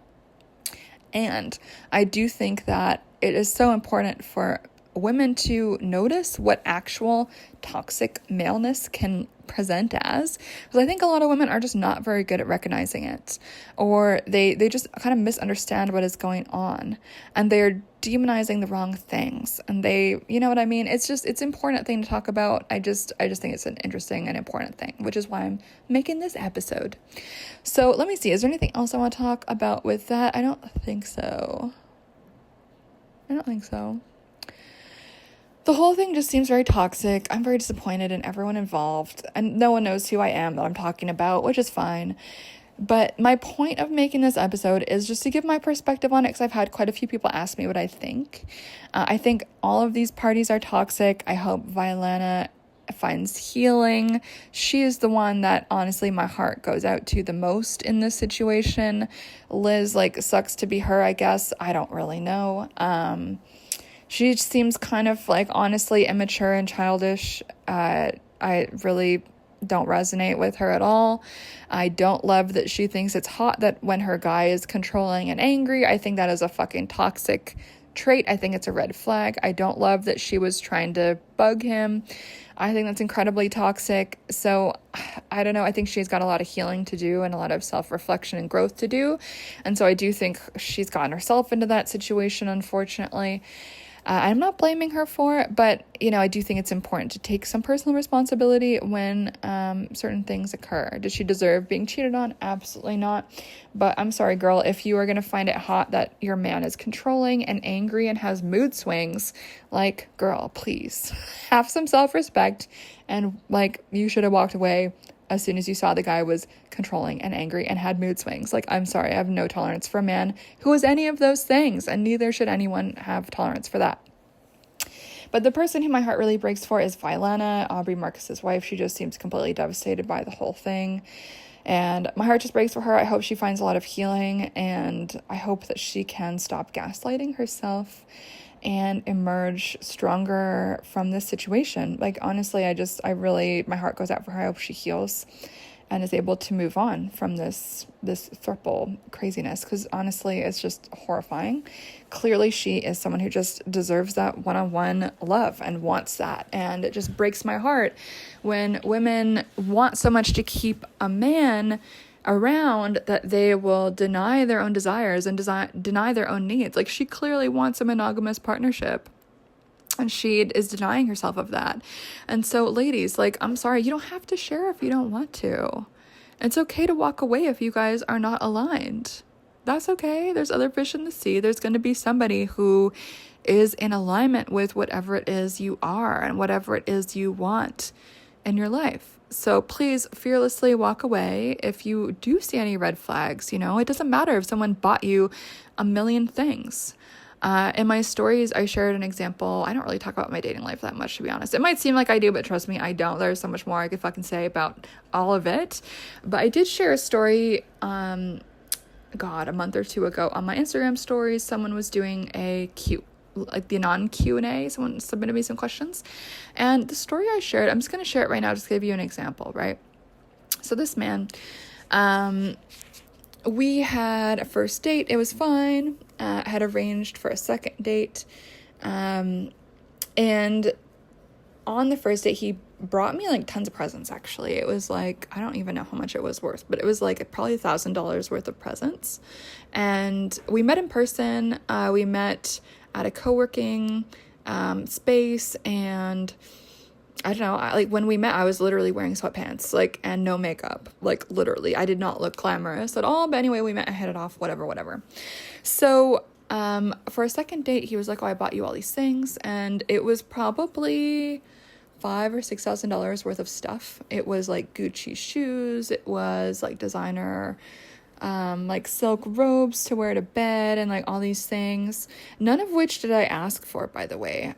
And I do think that it is so important for women to notice what actual toxic maleness can present as, because I think a lot of women are just not very good at recognizing it, or they just kind of misunderstand what is going on, and they're demonizing the wrong things, and they, you know what I mean? It's an important thing to talk about. I just think it's an interesting and important thing, which is why I'm making this episode. So let me see, is there anything else I want to talk about with that? I don't think so. The whole thing just seems very toxic. I'm very disappointed in everyone involved, and no one knows who I am that I'm talking about, which is fine. But my point of making this episode is just to give my perspective on it, because I've had quite a few people ask me what I think. I think all of these parties are toxic. I hope Violana finds healing. She is the one that honestly my heart goes out to the most in this situation. Liz, like, sucks to be her, I guess. I don't really know. She seems kind of like honestly immature and childish. I really don't resonate with her at all. I don't love that she thinks it's hot that when her guy is controlling and angry. I think that is a fucking toxic trait. I think it's a red flag. I don't love that she was trying to bug him. I think that's incredibly toxic. So I don't know. I think she's got a lot of healing to do and a lot of self-reflection and growth to do. And so I do think she's gotten herself into that situation, unfortunately. I'm not blaming her for it, but, you know, I do think it's important to take some personal responsibility when certain things occur. Does she deserve being cheated on? Absolutely not. But I'm sorry, girl, if you are going to find it hot that your man is controlling and angry and has mood swings, like, girl, please have some self-respect, and, like, you should have walked away as soon as you saw the guy was controlling and angry and had mood swings. Like, I'm sorry, I have no tolerance for a man who is any of those things, and neither should anyone have tolerance for that. But the person who my heart really breaks for is Violana, Aubrey Marcus's wife. She just seems completely devastated by the whole thing, and my heart just breaks for her. I hope she finds a lot of healing, and I hope that she can stop gaslighting herself and emerge stronger from this situation. Like, honestly, my heart goes out for her. I hope she heals and is able to move on from this throuple craziness, because honestly, it's just horrifying. Clearly, she is someone who just deserves that one-on-one love and wants that, and it just breaks my heart when women want so much to keep a man around that they will deny their own desires and deny their own needs. Like, she clearly wants a monogamous partnership, and she is denying herself of that. And so, ladies, like, I'm sorry, you don't have to share if you don't want to. It's okay to walk away if you guys are not aligned. That's okay. There's other fish in the sea. There's going to be somebody who is in alignment with whatever it is you are and whatever it is you want in your life. So please fearlessly walk away if you do see any red flags. It doesn't matter if someone bought you a million things. In my stories, I shared an example. I don't really talk about my dating life that much, to be honest. It might seem like I do, but trust me, I don't. There's so much more I could fucking say about all of it. But I did share a story, a month or two ago on my Instagram stories. Someone was doing the non-Q&A. Someone submitted me some questions. And the story I shared, I'm just going to share it right now, just to give you an example, right? So this man, we had a first date. It was fine. Had arranged for a second date. And on the first date, he brought me like tons of presents, actually. It was like, I don't even know how much it was worth, but it was like probably $1,000 worth of presents. And we met in person. We met at a co-working space, and I don't know, when we met, I was literally wearing sweatpants, and no makeup, literally. I did not look glamorous at all, but anyway, we met, I hit it off, whatever. So, for a second date, he was like, oh, I bought you all these things, and it was probably $5,000 or $6,000 worth of stuff. It was like Gucci shoes, it was like designer, silk robes to wear to bed, and all these things, none of which did I ask for, by the way.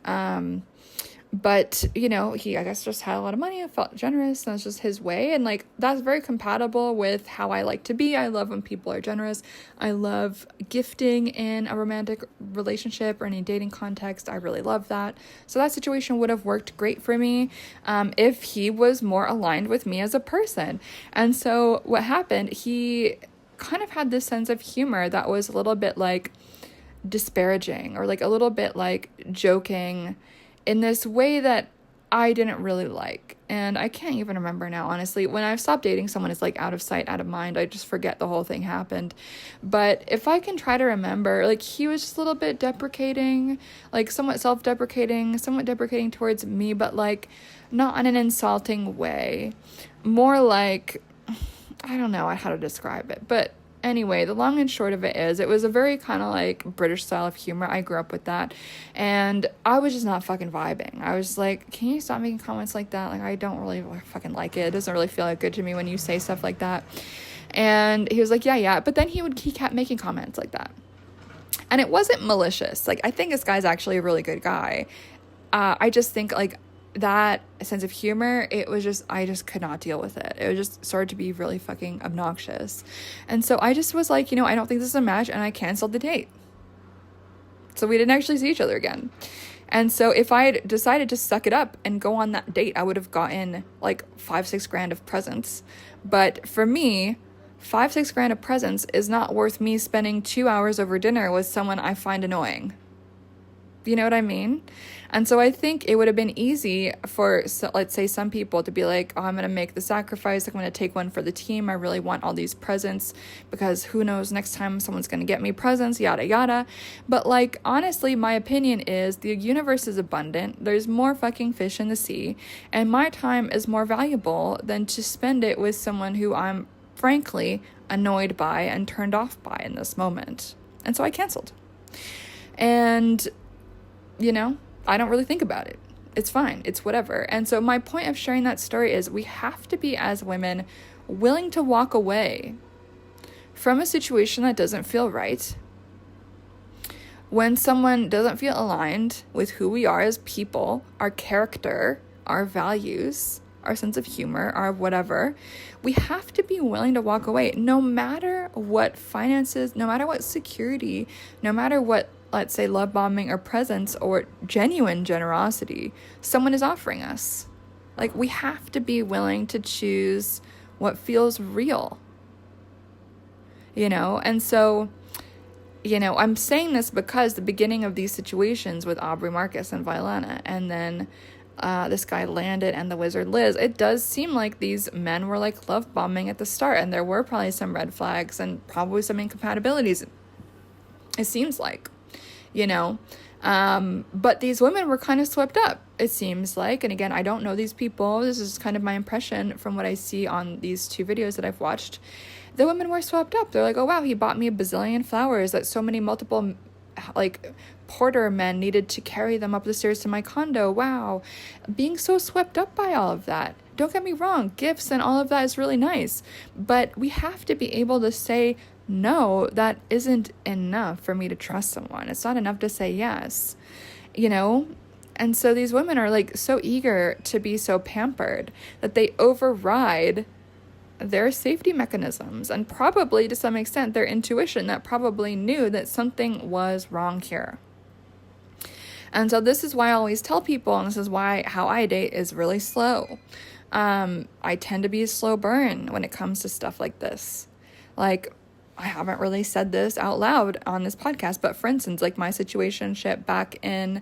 But, he, I guess, just had a lot of money and felt generous, and that's just his way. And, that's very compatible with how I like to be. I love when people are generous. I love gifting in a romantic relationship or any dating context. I really love that. So that situation would have worked great for me if he was more aligned with me as a person. And so what happened, he kind of had this sense of humor that was a little bit, disparaging, or, a little bit, joking, in this way that I didn't really like. And I can't even remember now, honestly. When I've stopped dating someone, it's out of sight, out of mind. I just forget the whole thing happened. But if I can try to remember, he was just a little bit deprecating, somewhat self-deprecating, somewhat deprecating towards me, but not in an insulting way. More I don't know how to describe it, but anyway, the long and short of it is, it was a very kind of British style of humor. I grew up with that, and I was just not fucking vibing. I was like, can you stop making comments like that? I don't really fucking like it. It doesn't really feel good to me when you say stuff like that. And he was like, yeah. But then he kept making comments like that. And it wasn't malicious. I think this guy's actually a really good guy. I just think that sense of humor, I just could not deal with it. It just started to be really fucking obnoxious. And so I just was like, I don't think this is a match, and I canceled the date. So we didn't actually see each other again. And so if I had decided to suck it up and go on that date, I would have gotten $5,000-6,000 of presents. But for me, $5,000-6,000 of presents is not worth me spending 2 hours over dinner with someone I find annoying. You know what I mean? And so I think it would have been easy for, let's say, some people to be like, oh, I'm going to make the sacrifice. I'm going to take one for the team. I really want all these presents because who knows, next time someone's going to get me presents, yada, yada. But honestly, my opinion is the universe is abundant. There's more fucking fish in the sea. And my time is more valuable than to spend it with someone who I'm frankly annoyed by and turned off by in this moment. And so I canceled. And I don't really think about it. It's fine. It's whatever. And so my point of sharing that story is we have to be, as women, willing to walk away from a situation that doesn't feel right. When someone doesn't feel aligned with who we are as people, our character, our values, our sense of humor, our whatever, we have to be willing to walk away, no matter what finances, no matter what security, no matter what let's say, love bombing or presence or genuine generosity someone is offering us. Like, we have to be willing to choose what feels real, And so, I'm saying this because the beginning of these situations with Aubrey Marcus and Violana, and then this guy Landed and the wizard Liz, it does seem like these men were like love bombing at the start, and there were probably some red flags and probably some incompatibilities, it seems like, but these women were kind of swept up, it seems like. And again, I don't know these people. This is kind of my impression from what I see on these 2 videos that I've watched. The women were swept up. They're like, oh wow, he bought me a bazillion flowers that so many multiple like porter men needed to carry them up the stairs to my condo. Wow. Being so swept up by all of that. Don't get me wrong, gifts and all of that is really nice, but we have to be able to say, no, that isn't enough for me to trust someone. It's not enough to say yes, And so these women are like so eager to be so pampered that they override their safety mechanisms and probably to some extent their intuition that probably knew that something was wrong here. And so this is why I always tell people, and this is why how I date is really slow. I tend to be a slow burn when it comes to stuff like this. Like, I haven't really said this out loud on this podcast, but for instance, like my situationship back in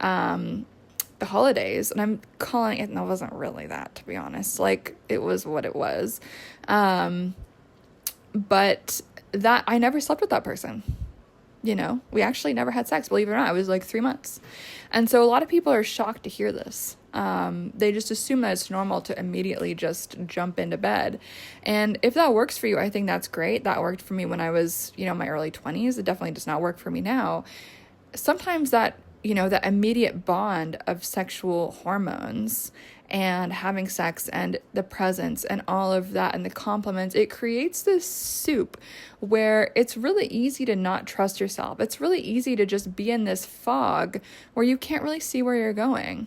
the holidays, and I'm calling it, and it wasn't really that, to be honest. Like, it was what it was. But that, I never slept with that person. We actually never had sex, believe it or not. It was like 3 months. And so a lot of people are shocked to hear this. They just assume that it's normal to immediately just jump into bed. And if that works for you, I think that's great. That worked for me when I was, my early 20s. It definitely does not work for me now. Sometimes that, that immediate bond of sexual hormones and having sex and the presence and all of that and the compliments, it creates this soup where it's really easy to not trust yourself. It's really easy to just be in this fog where you can't really see where you're going.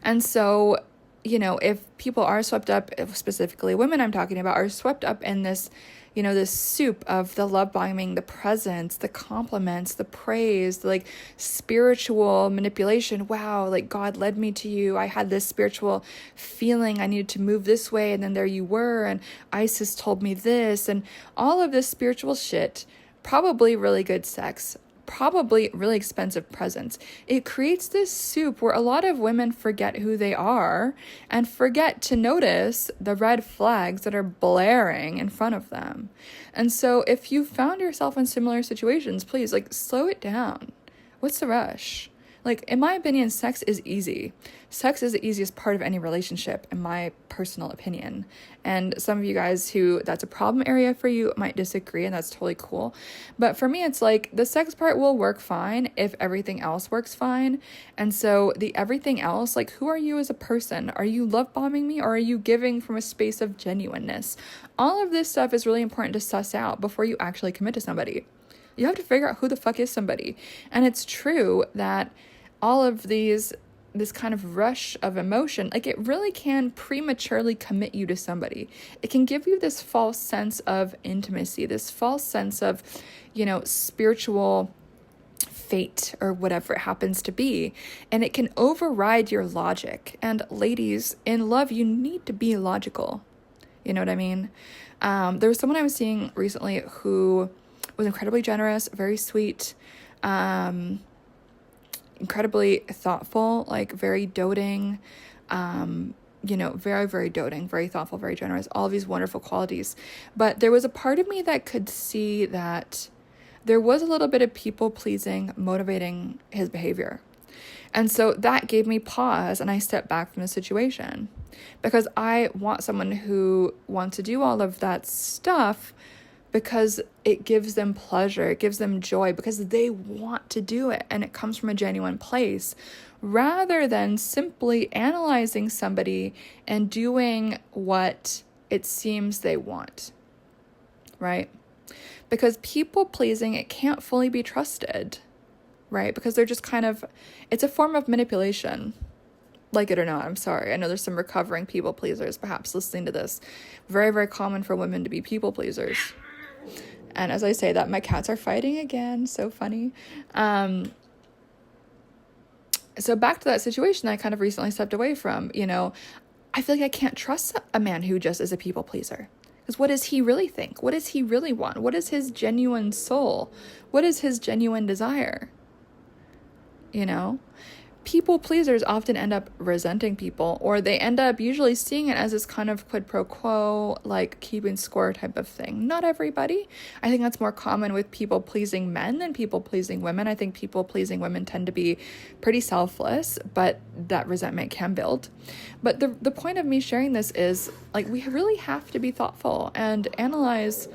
And so, if people are swept up, specifically women I'm talking about, are swept up in this, this soup of the love bombing, the presence, the compliments, the praise, the like spiritual manipulation. Wow, like God led me to you. I had this spiritual feeling I needed to move this way, and then there you were, and Isis told me this, and all of this spiritual shit, probably really good sex, probably really expensive presents. It creates this soup where a lot of women forget who they are and forget to notice the red flags that are blaring in front of them. And so if you found yourself in similar situations, please, like, slow it down. What's the rush? Like, in my opinion, sex is easy. Sex is the easiest part of any relationship, in my personal opinion. And some of you guys who that's a problem area for you might disagree, and that's totally cool. But for me, it's like the sex part will work fine if everything else works fine. And so the everything else, like, who are you as a person? Are you love bombing me, or are you giving from a space of genuineness? All of this stuff is really important to suss out before you actually commit to somebody. You have to figure out who the fuck is somebody. And it's true that all of this kind of rush of emotion, like, it really can prematurely commit you to somebody. It can give you this false sense of intimacy, this false sense of, spiritual fate or whatever it happens to be. And it can override your logic. And ladies, in love, you need to be logical. You know what I mean? There was someone I was seeing recently who was incredibly generous, very sweet, incredibly thoughtful, like very doting, very, very doting, very thoughtful, very generous, all of these wonderful qualities. But there was a part of me that could see that there was a little bit of people pleasing motivating his behavior. And so that gave me pause, and I stepped back from the situation because I want someone who wants to do all of that stuff because it gives them pleasure, it gives them joy, because they want to do it, and it comes from a genuine place, rather than simply analyzing somebody and doing what it seems they want, right? Because people pleasing, it can't fully be trusted, right? Because they're just kind of, it's a form of manipulation. Like it or not, I'm sorry. I know there's some recovering people pleasers perhaps listening to this. Very, very common for women to be people pleasers. And as I say that, my cats are fighting again. So funny. So back to that situation I kind of recently stepped away from, I feel like I can't trust a man who just is a people pleaser. Because what does he really think? What does he really want? What is his genuine soul? What is his genuine desire? People pleasers often end up resenting people, or they end up usually seeing it as this kind of quid pro quo, like keeping score type of thing. Not everybody. I think that's more common with people pleasing men than people pleasing women. I think people pleasing women tend to be pretty selfless, but that resentment can build. But the point of me sharing this is, like, we really have to be thoughtful and analyze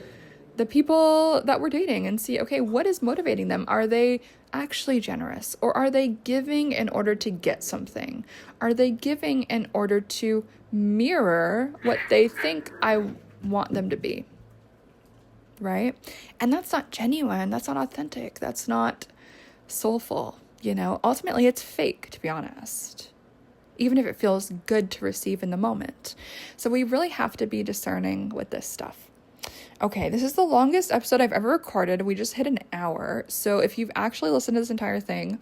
the people that we're dating and see, okay, what is motivating them? Are they actually generous, or are they giving in order to get something? Are they giving in order to mirror what they think I want them to be? Right? And that's not genuine. That's not authentic. That's not soulful. Ultimately it's fake, to be honest, even if it feels good to receive in the moment. So we really have to be discerning with this stuff. Okay, this is the longest episode I've ever recorded. We just hit an hour. So if you've actually listened to this entire thing,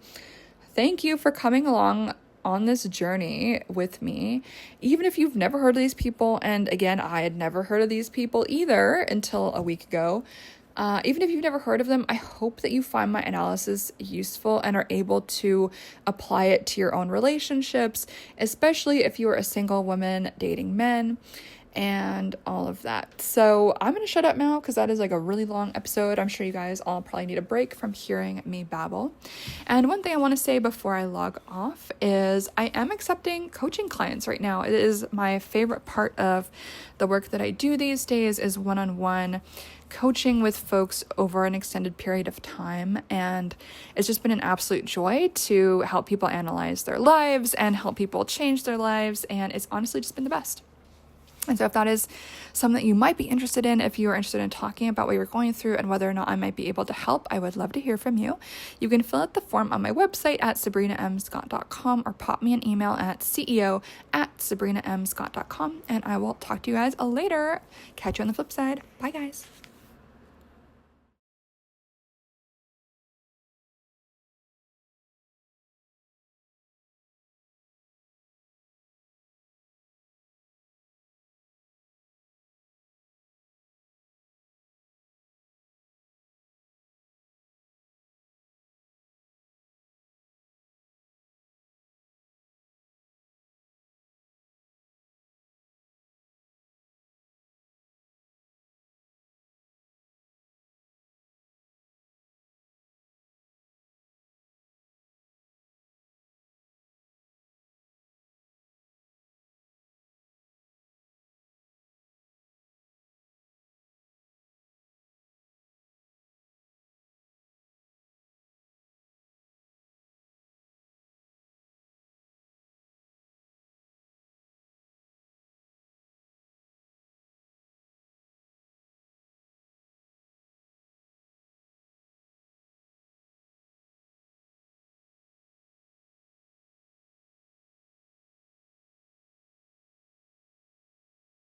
thank you for coming along on this journey with me. Even if you've never heard of these people, and again, I had never heard of these people either until a week ago. Even if you've never heard of them, I hope that you find my analysis useful and are able to apply it to your own relationships, especially if you are a single woman dating men and all of that. So I'm going to shut up now because that is like a really long episode. I'm sure you guys all probably need a break from hearing me babble. And one thing I want to say before I log off is I am accepting coaching clients right now. It is my favorite part of the work that I do these days is one-on-one coaching with folks over an extended period of time. And it's just been an absolute joy to help people analyze their lives and help people change their lives. And it's honestly just been the best. And so if that is something that you might be interested in, if you are interested in talking about what you're going through and whether or not I might be able to help, I would love to hear from you. You can fill out the form on my website at sabrinamscott.com or pop me an email at ceo@sabrinamscott.com, and I will talk to you guys later. Catch you on the flip side. Bye, guys.